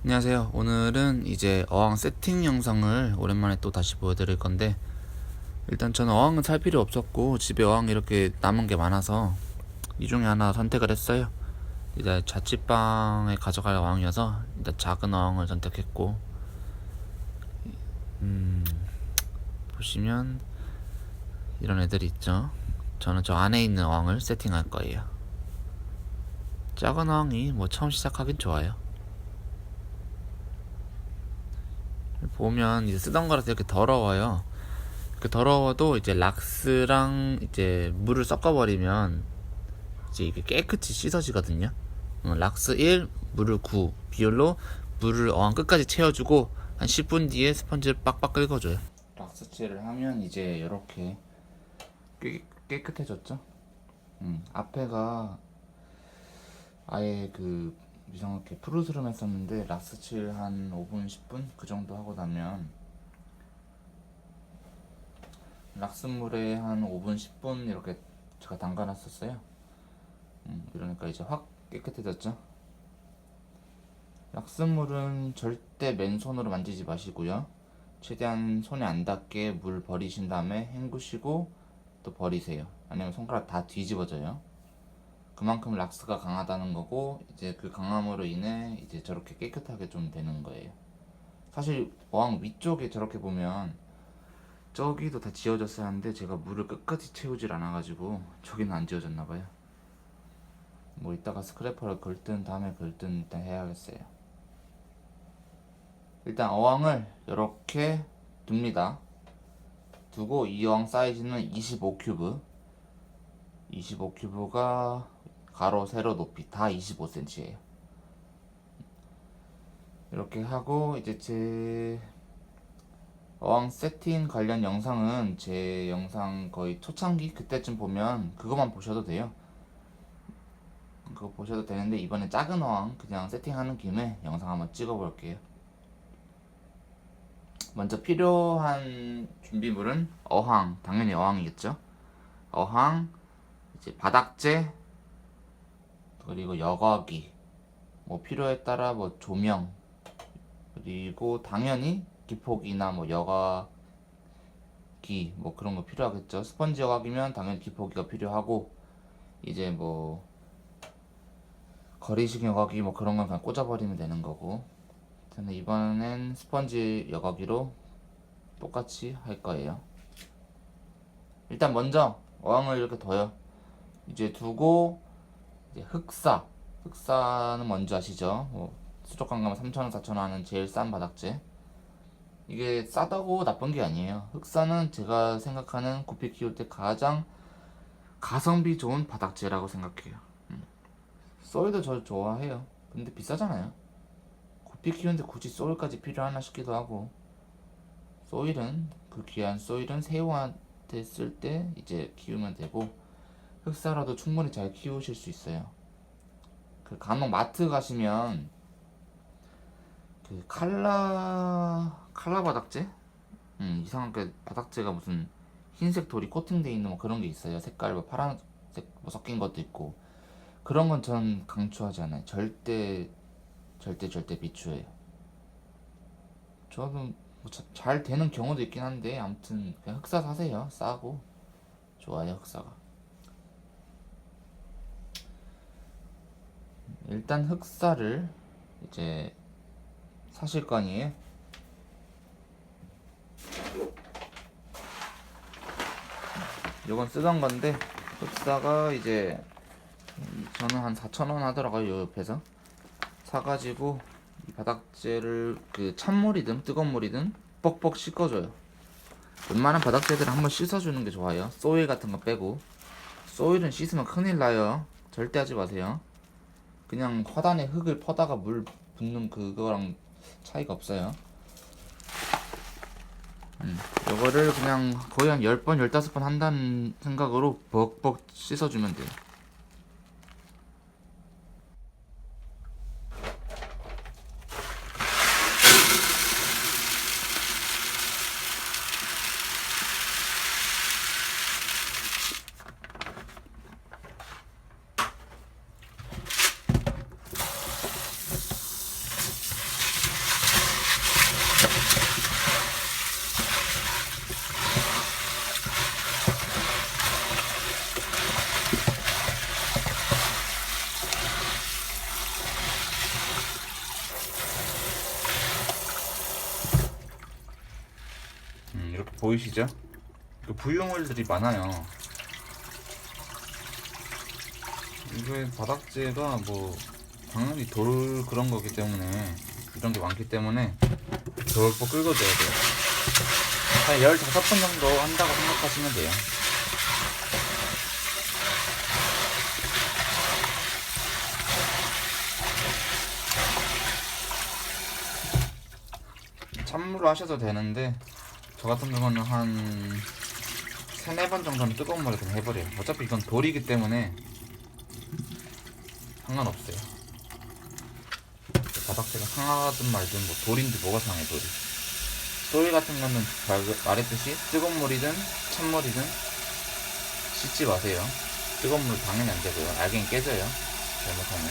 안녕하세요. 오늘은 이제 어항 세팅 영상을 오랜만에 또 다시 보여드릴 건데, 일단 저는 어항은 살 필요 없었고 집에 어항 이렇게 남은 게 많아서 이 중에 하나 선택을 했어요. 이제 자취방에 가져갈 어항이어서 일단 작은 어항을 선택했고, 보시면 이런 애들이 있죠. 저는 저 안에 있는 어항을 세팅할 거예요. 작은 어항이 뭐 처음 시작하긴 좋아요. 보면 이제 쓰던 거라서 이렇게 더러워요. 그 더러워도 이제 락스랑 이제 물을 섞어버리면 이제 이게 깨끗이 씻어지거든요. 락스 1, 물을 9 비율로 물을 어항 끝까지 채워주고 한 10분 뒤에 스펀지를 빡빡 긁어줘요. 락스 칠을 하면 이제 이렇게 깨끗해졌죠. 앞에가 아예 그 이상하게 푸르스름 했었는데 락스 칠 한 5분 10분 그 정도 하고 나면 락스물에 한 5분 10분 이렇게 제가 담가놨었어요. 이러니까 이제 확 깨끗해졌죠. 락스물은 절대 맨손으로 만지지 마시고요. 최대한 손에 안 닿게 물 버리신 다음에 헹구시고 또 버리세요. 아니면 손가락 다 뒤집어져요. 그만큼 락스가 강하다는 거고, 이제 그 강함으로 인해 이제 저렇게 깨끗하게 좀 되는 거예요. 사실 어항 위쪽에 저렇게 보면 저기도 다 지워졌어야 하는데 제가 물을 끝까지 채우질 않아가지고 저기는 안 지워졌나봐요. 뭐 이따가 스크래퍼를 걸든 다음에 걸든 일단 해야겠어요. 일단 어항을 이렇게 둡니다. 두고 이 어항 사이즈는 25큐브, 25큐브가 가로 세로 높이 다 25cm예요. 이렇게 하고 이제 제 어항 세팅 관련 영상은 제 영상 거의 초창기 그때쯤 보면 그것만 보셔도 돼요. 그거 보셔도 되는데 이번에 작은 어항 그냥 세팅하는 김에 영상 한번 찍어 볼게요. 먼저 필요한 준비물은 어항, 당연히 어항이겠죠. 어항, 이제 바닥재, 그리고 여과기, 뭐 필요에 따라 뭐 조명, 그리고 당연히 기포기나 뭐 여과기 뭐 그런 거 필요하겠죠. 스펀지 여과기면 당연히 기포기가 필요하고, 이제 뭐 거리식 여과기 뭐 그런 건 그냥 꽂아버리면 되는 거고, 저는 이번엔 스펀지 여과기로 똑같이 할 거예요. 일단 먼저 어항을 이렇게 둬요. 이제 두고 이제 흑사는 뭔지 아시죠? 뭐 수족관 가면 3,000원, 4,000원 하는 제일 싼 바닥재. 이게 싸다고 나쁜 게 아니에요. 흑사는 제가 생각하는 구피 키울 때 가장 가성비 좋은 바닥재라고 생각해요. 소일도 저 좋아해요. 근데 비싸잖아요. 구피 키우는데 굳이 소일까지 필요하나 싶기도 하고, 소일은 그 귀한 소일은 새우한테 쓸 때 이제 키우면 되고, 흑사라도 충분히 잘 키우실 수 있어요. 그 간혹 마트 가시면 그 칼라 바닥재? 이상하게 바닥재가 무슨 흰색 돌이 코팅돼 있는 뭐 그런 게 있어요. 색깔 뭐 파란색 뭐 섞인 것도 있고, 그런 건 전 강추하지 않아요. 절대 비추해요. 저는 뭐잘 되는 경우도 있긴 한데 아무튼 그냥 흑사 사세요. 싸고 좋아요 흑사가. 일단 흑사를 이제 사실 거 아니에요. 요건 쓰던 건데 흑사가 이제 저는 한 4,000원 하더라고요. 요 옆에서 사가지고 이 바닥재를 그 찬물이든 뜨거운 물이든 뻑뻑 씻어줘요. 웬만한 바닥재들은 한번 씻어주는 게 좋아요. 소일 같은 거 빼고. 소일은 씻으면 큰일 나요. 절대 하지 마세요. 그냥 화단에 흙을 퍼다가 물 붓는 그거랑 차이가 없어요. 요거를 그냥 거의 한 10번, 15번 한다는 생각으로 벅벅 씻어주면 돼요. 보이시죠? 그 부유물들이 많아요. 이게 바닥재가 뭐 당연히 돌 그런 거기 때문에 이런 게 많기 때문에 덜컥 긁어줘야 돼요. 한 15번 정도 한다고 생각하시면 돼요. 찬물로 하셔도 되는데 저 같은 경우는 한 3, 4번 정도는 뜨거운 물에 그냥 해버려요. 어차피 이건 돌이기 때문에 상관없어요. 바닥재가 상하든 말든 뭐 돌인지 뭐가 상해 돌이. 돌 같은 거는 말했듯이 뜨거운 물이든 찬물이든 씻지 마세요. 뜨거운 물 당연히 안 되고요. 알갱이 깨져요. 잘못하면.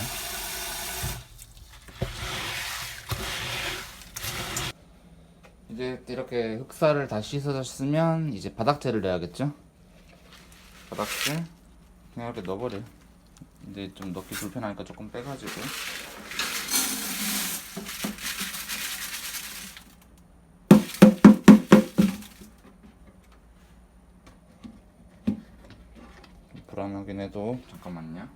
이제 이렇게 흑사를 다 씻어줬으면 이제 바닥재를 넣어야겠죠. 바닥재 그냥 이렇게 넣어버려. 근데 좀 넣기 불편하니까 조금 빼가지고. 불안하긴 해도 잠깐만요.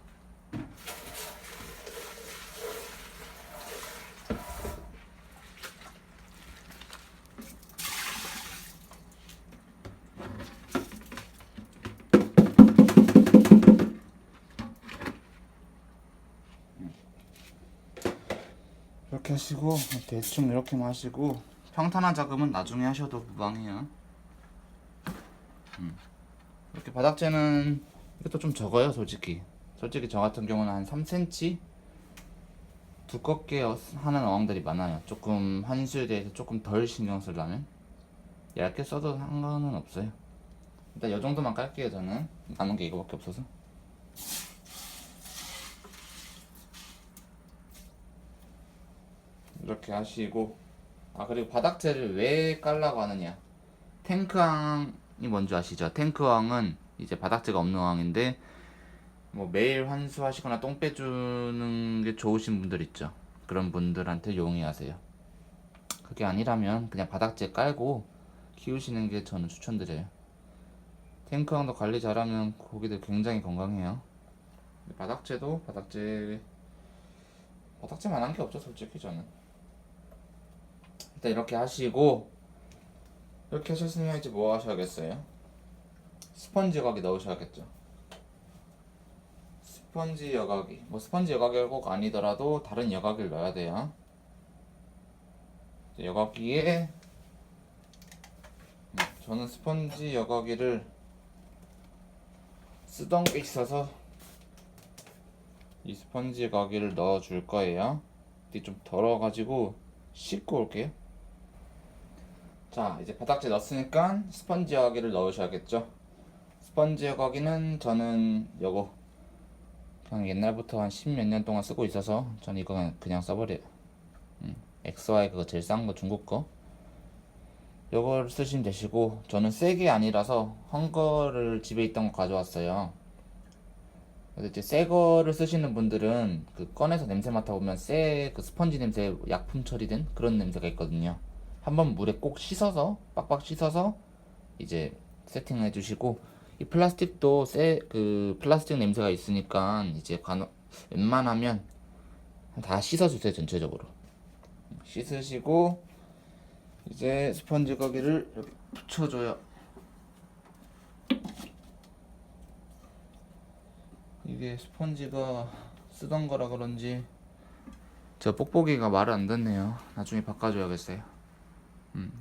이렇게 하시고 대충 이렇게만 하시고 평탄화 작업은 나중에 하셔도 무방해요. 이렇게 바닥재는 이것도 좀 적어요. 솔직히 저 같은 경우는 한 3cm 두껍게 하는 어항들이 많아요. 조금 한수에 대해서 조금 덜 신경 쓰려면 얇게 써도 상관은 없어요. 일단 이 정도만 깔게요. 저는 남은 게 이거밖에 없어서. 이렇게 하시고, 그리고 바닥재를 왜 깔라고 하느냐, 탱크왕이 뭔지 아시죠? 탱크왕은 이제 바닥재가 없는 왕인데 뭐 매일 환수하시거나 똥 빼주는 게 좋으신 분들 있죠. 그런 분들한테 용이하세요. 그게 아니라면 그냥 바닥재 깔고 키우시는 게 저는 추천드려요. 탱크왕도 관리 잘하면 고기들 굉장히 건강해요. 바닥재도 바닥재만한 게 없죠, 솔직히 저는. 일단 이렇게 하시고, 이렇게 하셨으면 이제 뭐 하셔야겠어요? 스펀지 여과기 넣으셔야겠죠. 스펀지 여과기, 뭐 스펀지 여과기가 꼭 아니더라도 다른 여과기를 넣어야 돼요. 여과기에 저는 스펀지 여과기를 쓰던 게 있어서 이 스펀지 여과기를 넣어 줄 거예요. 이게 좀 더러워가지고 씻고 올게요. 자, 이제 바닥재 넣었으니까 스펀지 여과기를 넣으셔야겠죠. 스펀지 여과기는 저는 요거 그냥 옛날부터 한 10몇 년 동안 쓰고 있어서 저는 이거 그냥 써버려요. XY 그거 제일 싼 거, 중국 거. 요걸 쓰시면 되시고, 저는 새게 아니라서 헝거를 집에 있던 거 가져왔어요. 그래서 이제 새 거를 쓰시는 분들은 그 꺼내서 냄새 맡아보면 새 그 스펀지 냄새 약품 처리된 그런 냄새가 있거든요. 한번 물에 꼭 씻어서 빡빡 씻어서 이제 세팅을 해주시고, 이 플라스틱도 그 플라스틱 냄새가 있으니까 이제 웬만하면 다 씻어주세요. 전체적으로 씻으시고 이제 스펀지 거기를 이렇게 붙여줘요. 이게 스펀지가 쓰던 거라 그런지 저 뽁뽁이가 말을 안 듣네요. 나중에 바꿔줘야겠어요.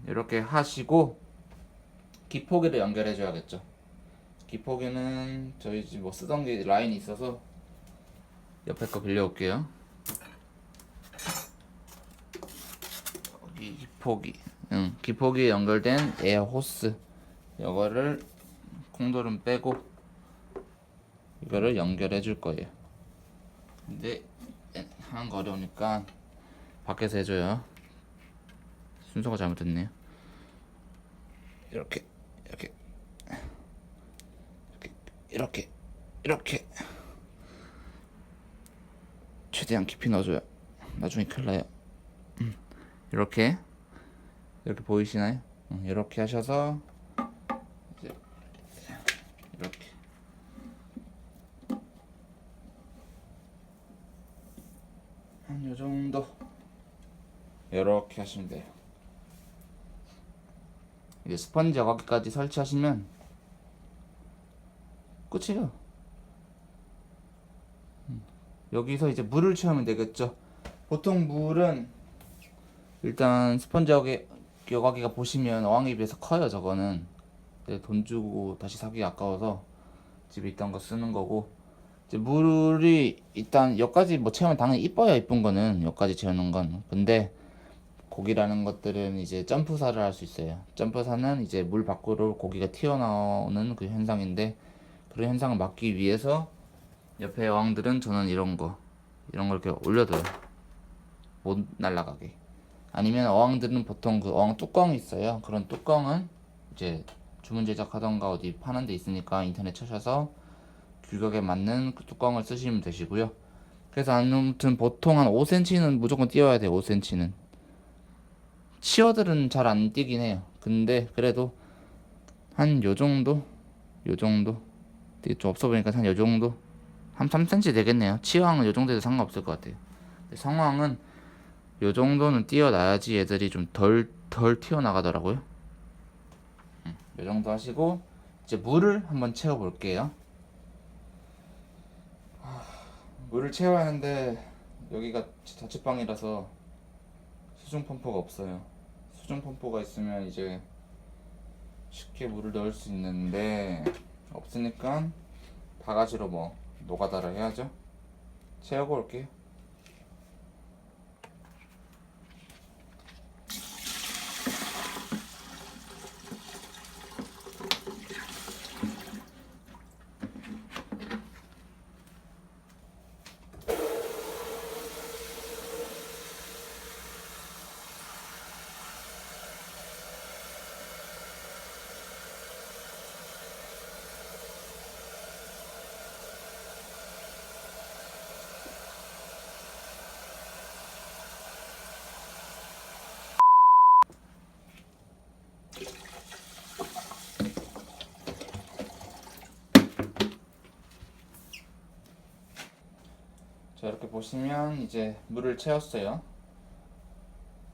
이렇게 하시고 기포기를 연결해 줘야겠죠. 기포기는 저희 집 뭐 쓰던 게 라인이 있어서 옆에 거 빌려올게요. 여기 기포기, 기포기에 연결된 에어 호스, 이거를 콩돌은 빼고 이거를 연결해 줄 거예요. 근데 하는 거 어려우니까 밖에서 해줘요. 순서가 잘못됐네요. 이렇게 이렇게 이렇게 이렇게 최대한 깊이 넣어줘요. 나중에 큰일 나요. 이렇게 보이시나요? 이렇게 하셔서 이렇게 한 요 정도 이렇게 하시면 돼요. 이제 스펀지 여과기까지 설치하시면 끝이에요. 여기서 이제 물을 채우면 되겠죠. 보통 물은 일단 스펀지 여과기가 보시면 어항에 비해서 커요. 저거는 돈 주고 다시 사기 아까워서 집에 있던 거 쓰는 거고, 이제 물이 일단 여기까지 뭐 채우면 당연히 이뻐요. 이쁜 거는 여기까지 채우는 건. 근데 고기라는 것들은 이제 점프사를 할 수 있어요. 점프사는 이제 물 밖으로 고기가 튀어나오는 그 현상인데, 그런 현상을 막기 위해서 옆에 어항들은 저는 이런 거 이렇게 올려둬요. 못 날아가게. 아니면 어항들은 보통 그 어항 뚜껑이 있어요. 그런 뚜껑은 이제 주문 제작하던가 어디 파는 데 있으니까 인터넷 쳐셔서 규격에 맞는 그 뚜껑을 쓰시면 되시고요. 그래서 아무튼 보통 한 5cm는 무조건 띄워야 돼요. 5cm는. 치어들은 잘 안 띄긴 해요. 근데 그래도 한 요정도? 요정도? 되게 좀 없어 보니까 한 요정도? 한 3cm 되겠네요. 치어항은 요정도 해도 상관없을 것 같아요. 성황은 요정도는 띄워놔야지 얘들이 좀 덜 튀어나가더라고요. 요정도 하시고 이제 물을 한번 채워볼게요. 물을 채워야 하는데 여기가 자취방이라서 수중 펌프가 없어요. 수중 펌프가 있으면 이제 쉽게 물을 넣을 수 있는데 없으니까 바가지로 뭐 노가다를 해야죠. 채우고 올게요. 자, 이렇게 보시면 이제 물을 채웠어요.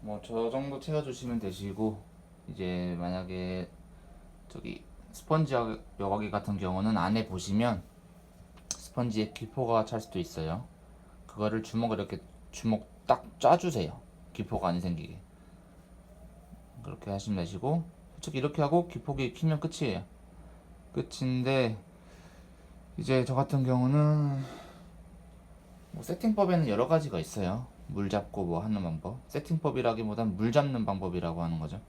뭐 저 정도 채워주시면 되시고, 이제 만약에 저기 스펀지 여과기 같은 경우는 안에 보시면 스펀지에 기포가 찰 수도 있어요. 그거를 주먹을 이렇게 주먹 딱 짜주세요. 기포가 안 생기게. 그렇게 하시면 되시고, 솔직히 이렇게 하고 기포기 키면 끝이에요. 끝인데 이제 저 같은 경우는 뭐 세팅법에는 여러 가지가 있어요. 물 잡고 뭐 하는 방법. 세팅법이라기보단 물 잡는 방법이라고 하는 거죠.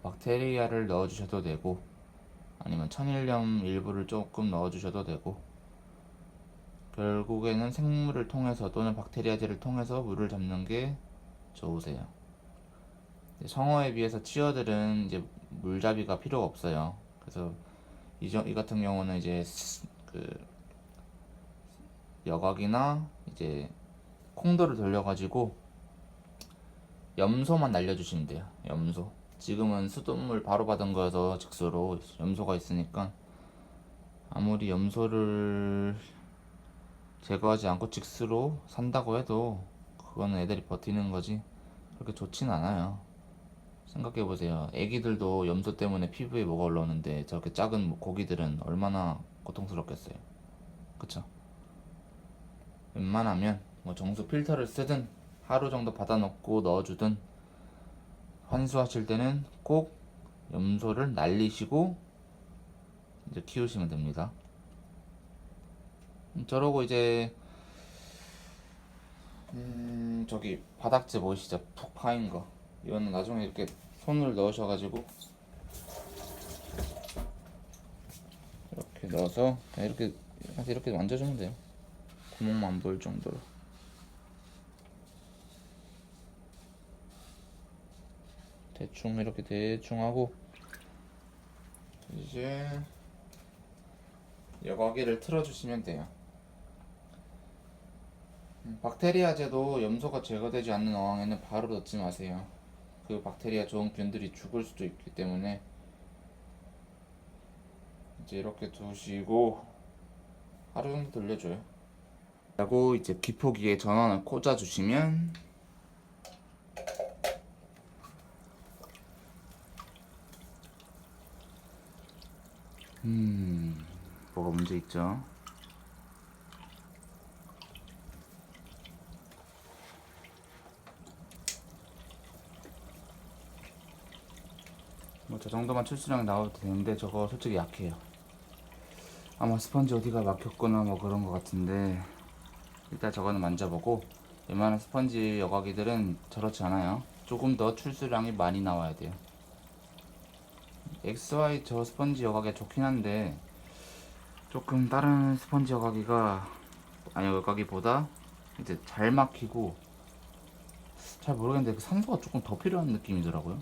박테리아를 넣어주셔도 되고, 아니면 천일염 일부를 조금 넣어주셔도 되고, 결국에는 생물을 통해서 또는 박테리아제를 통해서 물을 잡는 게 좋으세요. 성어에 비해서 치어들은 이제 물잡이가 필요가 없어요. 그래서 이 같은 경우는 이제 그 여각이나 이제 콩도를 돌려가지고 염소만 날려주시면 돼요. 염소. 지금은 수돗물 바로 받은 거여서 즉수로 염소가 있으니까 아무리 염소를 제거하지 않고 직수로 산다고 해도 그거는 애들이 버티는 거지 그렇게 좋진 않아요. 생각해보세요. 애기들도 염소 때문에 피부에 뭐가 올라오는데 저렇게 작은 고기들은 얼마나 고통스럽겠어요. 그쵸? 웬만하면 뭐 정수 필터를 쓰든 하루 정도 받아놓고 넣어주든 환수하실 때는 꼭 염소를 날리시고 이제 키우시면 됩니다. 저러고 이제 저기 바닥재 보이시죠? 푹 파인 거. 이거는 나중에 이렇게 손을 넣으셔가지고 이렇게 넣어서 이렇게 만져주면 돼요. 구멍만 보일 정도로. 대충 이렇게 대충 하고 이제 여과기를 틀어주시면 돼요. 박테리아제도 염소가 제거되지 않는 어항에는 바로 넣지 마세요. 그 박테리아 좋은 균들이 죽을 수도 있기 때문에 이제 이렇게 두시고 하루 정도 돌려줘요. 하고 이제 기포기에 전원을 꽂아 주시면 뭐가 문제 있죠? 뭐 저 정도만 출수량이 나와도 되는데 저거 솔직히 약해요. 아마 스펀지 어디가 막혔거나 뭐 그런 것 같은데 일단 저거는 만져보고 웬만한 스펀지 여과기들은 저렇지 않아요. 조금 더 출수량이 많이 나와야 돼요. XY 저 스펀지 여과기가 좋긴 한데 조금 다른 스펀지 여과기가 아니 여과기보다 이제 잘 막히고 잘 모르겠는데 그 산소가 조금 더 필요한 느낌이더라고요.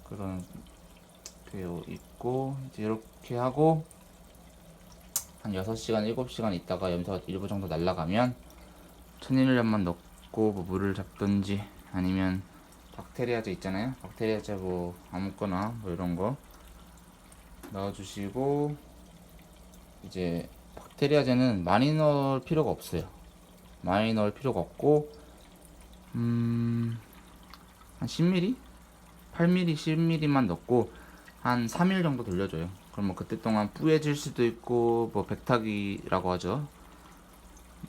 그런 게 있고 이제 이렇게 하고 한 6시간 7시간 있다가 염소가 일부 정도 날아가면 천일염만 넣고 뭐 물을 잡든지 아니면 박테리아제 있잖아요. 박테리아제 뭐 아무거나 뭐 이런 거 넣어주시고 이제 박테리아제는 많이 넣을 필요가 없어요. 많이 넣을 필요가 없고 한 10ml? 8ml, 10ml만 넣고 한 3일 정도 돌려줘요. 그럼 뭐 그때 동안 뿌얘질 수도 있고 뭐 백탁이라고 하죠.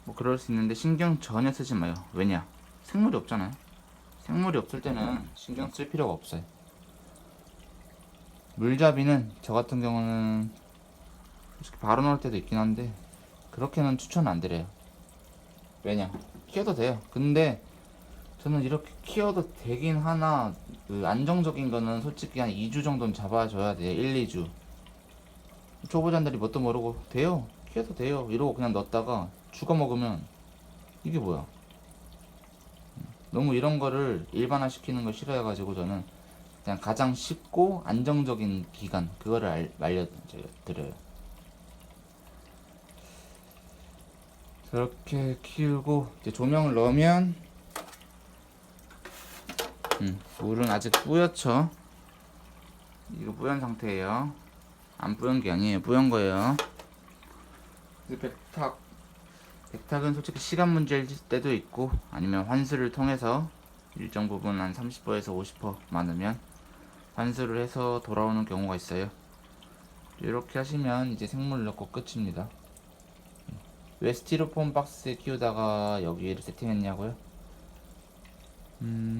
뭐 그럴 수 있는데 신경 전혀 쓰지 마요. 왜냐? 생물이 없잖아요. 생물이 없을 때는 신경 쓸 필요가 없어요. 물잡이는 저 같은 경우는 솔직히 바로 넣을 때도 있긴 한데 그렇게는 추천 안 드려요. 왜냐? 키워도 돼요. 근데 저는 이렇게 키워도 되긴 하나 그 안정적인 거는 솔직히 한 2주 정도는 잡아줘야 돼요. 1, 2주. 초보자들이 뭣도 모르고 돼요. 키워도 돼요. 이러고 그냥 넣었다가 죽어 먹으면 이게 뭐야? 너무 이런 거를 일반화 시키는 걸 싫어해가지고 저는 그냥 가장 쉽고 안정적인 기간 그거를 알려드려요. 저렇게 키우고 이제 조명을 넣으면 물은 아직 뿌옇죠. 이거 뿌연 상태예요. 안 뿌연 게 아니에요. 뿌연 거예요. 백탁은 솔직히 시간 문제일 때도 있고 아니면 환수를 통해서 일정 부분 한 30%에서 50% 많으면 환수를 해서 돌아오는 경우가 있어요. 이렇게 하시면 이제 생물 넣고 끝입니다. 왜 스티로폼 박스에 키우다가 여기를 세팅했냐고요?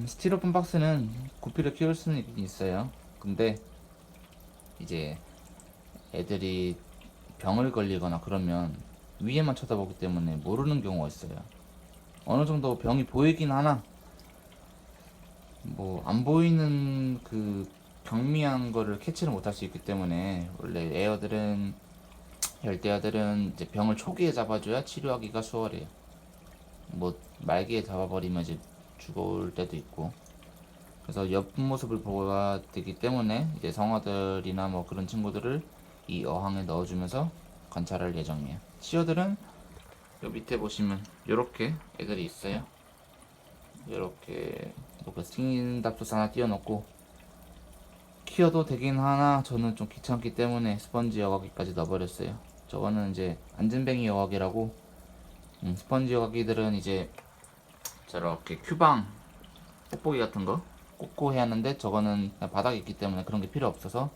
스티로폼 박스는 구피를 키울 수는 있어요. 근데 이제 애들이 병을 걸리거나 그러면 위에만 쳐다보기 때문에 모르는 경우가 있어요. 어느 정도 병이 보이긴 하나 뭐 안 보이는 그 경미한 거를 캐치를 못할 수 있기 때문에 원래 에어들은 열대어들은 이제 병을 초기에 잡아줘야 치료하기가 수월해요. 뭐 말기에 잡아버리면 이제 죽을 때도 있고 그래서 옆모습을 보아야 되기 때문에 이제 성어들이나 뭐 그런 친구들을 이 어항에 넣어주면서 관찰할 예정이에요. 치어들은 요 밑에 보시면 요렇게 애들이 있어요. 요렇게 뭐 스팅답소스 하나 띄워놓고 키워도 되긴 하나 저는 좀 귀찮기 때문에 스펀지 여과기까지 넣어버렸어요. 저거는 이제 안전뱅이 여과기라고 스펀지 여과기들은 이제 저렇게 큐방 뽁뽁이 같은 거 꽂고 해야 하는데 저거는 그냥 바닥에 있기 때문에 그런 게 필요 없어서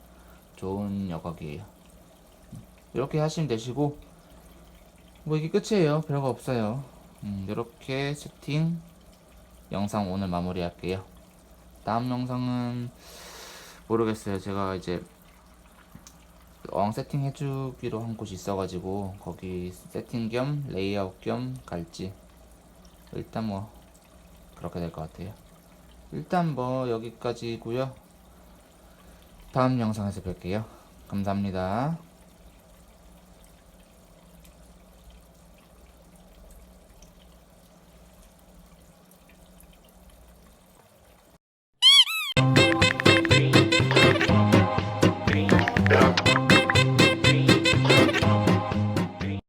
좋은 여과기예요. 이렇게 하시면 되시고 뭐 이게 끝이에요. 별거 없어요. 이렇게 세팅 영상 오늘 마무리할게요. 다음 영상은 모르겠어요. 제가 이제 어항 세팅 해주기로 한 곳이 있어가지고 거기 세팅 겸 레이아웃 겸 갈지 일단 뭐 그렇게 될 것 같아요. 일단 뭐 여기까지고요. 다음 영상에서 뵐게요. 감사합니다.